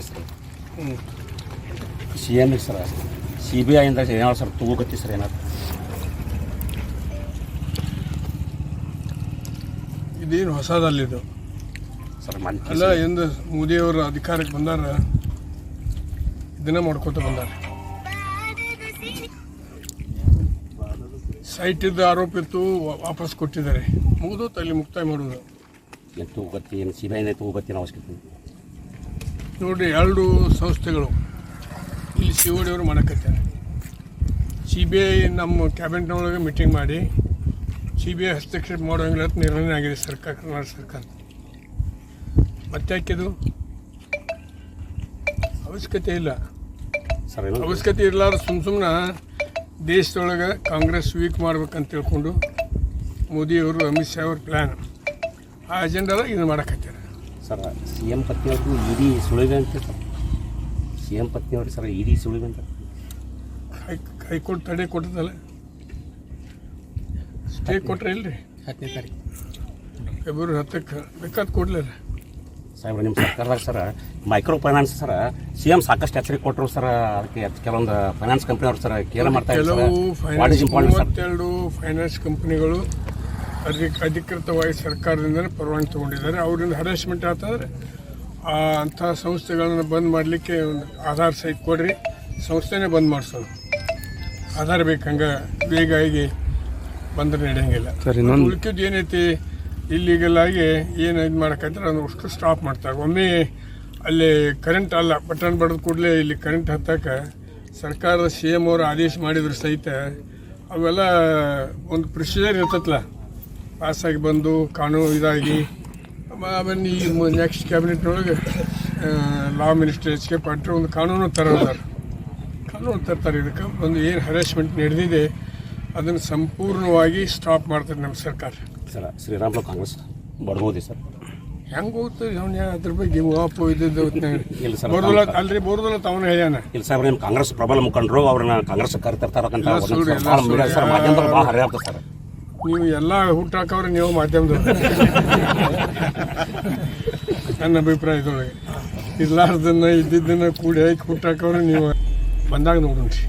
Sir C M sir C B ಐಯಿಂದ ಏನಾದ್ರು sir ತಗೋಗತ್ತಿ sir ಏನಾದ್ರು ಇದೇನು ಹೊಸದಲ್ಲಿದು ಸರ್ ಅಲ್ಲ ಎಂದು ಮೋದಿಯವರು ಅಧಿಕಾರಕ್ಕೆ ಬಂದಾರ ಇದನ್ನ ಮಾಡ್ಕೊತ ಬಂದಾರ. ಸೈಟ್ ಇದ್ದ ಆರೋಪ ಇತ್ತು, ವಾಪಸ್ ಕೊಟ್ಟಿದ್ದಾರೆ. ಮುಗಿದು ಅಲ್ಲಿ ಮುಕ್ತಾಯ ಮಾಡೋದು. ಏನು ತಗೋಗತ್ತಿ ಏನು ಸಿ ಬಿ ಐಯಿಂದ ತಗೋಗತ್ತಿನ ಅವಶ್ಯಕತೆ ನೋಡಿರಿ, ಎರಡು ಸಂಸ್ಥೆಗಳು ಇಲ್ಲಿ ಸಿ ಒ ಡಿ ಅವರು ಮಾಡಕತ್ತಾರೆ. ಸಿ ಬಿ ಐ ನಮ್ಮ ಕ್ಯಾಬಿನೆಟ್ನೊಳಗೆ ಮೀಟಿಂಗ್ ಮಾಡಿ ಸಿ ಬಿ ಐ ಹಸ್ತಕ್ಷೇಪ ಮಾಡೋಂಗಿಲ್ಲ ಅಂತ ನಿರ್ಣಯ ಆಗಿದೆ ಸರ್ಕಾರ, ಕರ್ನಾಟಕ ಸರ್ಕಾರ. ಮತ್ತೆ ಹಾಕಿದು ಅವಶ್ಯಕತೆ ಇಲ್ಲ ಸರ್. ಅವಶ್ಯಕತೆ ಇರಲಾರ ಸುಮ್ಮನೆ ದೇಶದೊಳಗೆ ಕಾಂಗ್ರೆಸ್ ವೀಕ್ ಮಾಡ್ಬೇಕಂತ ತಿಳ್ಕೊಂಡು ಮೋದಿಯವರು ಅಮಿತ್ ಶಾ ಅವ್ರ ಪ್ಲ್ಯಾನ್ ಆ ಅಜೆಂಡಾದಾಗ ಇದನ್ನು ಮಾಡಕತ್ತಾರೆ. ಸರ್ ಸಿ ಎಮ್ ಪತ್ನಿಯವ್ರಿಗೂ ಇಡೀ ಸುಳಿವೆ ಅಂತ ಸರ್. ಸಿ ಎಮ್ ಪತ್ನಿಯವ್ರಿಗೆ ಸರ್ ಇಡೀ ಸುಳಿವೆ ಅಂತ ಹೈಕೋರ್ಟ್ ತಡೆ ಕೊಟ್ಟದಲ್ಲ, ಸ್ಟೇ ಕೊಟ್ರೆ ಇಲ್ರಿ 10ನೇ ತಾರೀಕು ಫೆಬ್ರವರಿ 10ಕ್ಕೆ ಬೇಕಾದ ಕೊಡ್ಲಿಲ್ಲ ಸಾಹೇಬ್ರ. ನಿಮ್ಮ ಸರ್ಕಾರದಾಗ sir micro finance sir C M ಸಾಕಷ್ಟು ಎಚ್ಚರಿಕೆ ಕೊಟ್ಟರು ಸರ್. ಅದಕ್ಕೆ ಕೆಲವೊಂದು ಫೈನಾನ್ಸ್ ಕಂಪ್ನಿ ಅವ್ರು ಸರ್ ಕೇರ್ ಮಾಡ್ತಾ ಇದ್ದಾರೆ. ಕೆಲವು 32 ಫೈನಾನ್ಸ್ ಕಂಪ್ನಿಗಳು ಅಧಿಕೃತವಾಗಿ ಸರ್ಕಾರದಿಂದ ಪರವಾನಗಿ ತೊಗೊಂಡಿದ್ದಾರೆ. ಅವರಿಂದ ಹರಾಸ್ಮೆಂಟ್ ಆಗ್ತಂದ್ರೆ ಅಂಥ ಸಂಸ್ಥೆಗಳನ್ನು ಬಂದ್ ಮಾಡಲಿಕ್ಕೆ ಒಂದು ಆಧಾರ್ ಸಹಿತ ಕೊಡ್ರಿ, ಸಂಸ್ಥೆನೇ ಬಂದ್ ಮಾಡಿಸೋದು. ಆಧಾರ್ ಬೇಕು, ಹಂಗೆ ಬೇಗ ಆಗಿ ಬಂದ್ರೆ ನಡೆಯಂಗಿಲ್ಲ. ಉಳ್ಕಿದ್ದು ಏನೈತಿ ಇಲ್ಲಿಗೆಲ್ಲ ಆಗಿ ಏನು ಇದು ಮಾಡಕಂದ್ರೆ ಅದನ್ನು ಅಷ್ಟು ಸ್ಟಾಪ್ ಮಾಡ್ತಾರೆ. ಒಮ್ಮೆ ಅಲ್ಲಿ ಕರೆಂಟ್ ಅಲ್ಲ, ಬಟನ್ ಬಡ್ದು ಕೂಡಲೇ ಇಲ್ಲಿ ಕರೆಂಟ್ ಹತ್ತಕ್ಕೆ ಸರ್ಕಾರದ ಸಿ ಎಮ್ ಅವರು ಆದೇಶ ಮಾಡಿದ್ರು ಸಹಿತ ಅವೆಲ್ಲ ಒಂದು ಪ್ರೊಸೀಜರ್ ಇರ್ತೈತಲ್ಲ, ಪಾಸಾಗಿ ಬಂದು ಕಾನೂನು ಇದಾಗಿ ಆಮೇಲೆ ಈ ನೆಕ್ಸ್ಟ್ ಕ್ಯಾಬಿನೆಟ್ನೊಳಗೆ law minister H K Patil ಒಂದು ಕಾನೂನು ತರ್ತಾರೆ. ಇದಕ್ಕೆ ಒಂದು ಏನು ಹರಾಸ್ಮೆಂಟ್ ನಡೆದಿದೆ ಅದನ್ನು ಸಂಪೂರ್ಣವಾಗಿ ಸ್ಟಾಪ್ ಮಾಡ್ತಾರೆ ನಮ್ಮ ಸರ್ಕಾರ. ಸರ್ ಶ್ರೀರಾಮುಲು ಕಾಂಗ್ರೆಸ್ ಬರ್ಬೋದು ಸರ್. ಹೆಂಗೆ ಹೋಗ್ತದೆ ಅವ್ನು ಅದ್ರ ಬಗ್ಗೆ ವಾಪು ಇದ್ದಿದ್ದು ಇಲ್ಲ ಸರ್, ಅಲ್ರಿ ಬೋರ್ದಲ್ಲ ತಾವನ್ನ ಹೇಳ್ಯಾನ. ಇಲ್ಲ ಸಾಹೇಬ್ರ, ನಿಮ್ಮ ಕಾಂಗ್ರೆಸ್ ಪ್ರಬಲ ಮುಖಂಡರು ಅವ್ರನ್ನ ಕಾಂಗ್ರೆಸ್ ಕರಿತಿರ್ತಾರಕ್ಕಂತ ಸರ್ ಮಾಧ್ಯಮದಲ್ಲಿ ಭಾಳ ಹರಿಯಾಗ್ತದೆ ಸರ್. ನೀವು ಎಲ್ಲ ಹುಟ್ಟಾಕವ್ರೆ ನೀವು ಮಾಧ್ಯಮದವ್ರು ನನ್ನ ಅಭಿಪ್ರಾಯದೊಳಗೆ. ಇರ್ಲಾರ್ದನ್ನ ಇದ್ದಿದ್ದನ್ನು ಕೂಡಿ ಹಾಕಿ ಹುಟ್ಟಾಕವ್ರೆ ನೀವು ಬಂದಾಗ ನೋಡ್ರಿ.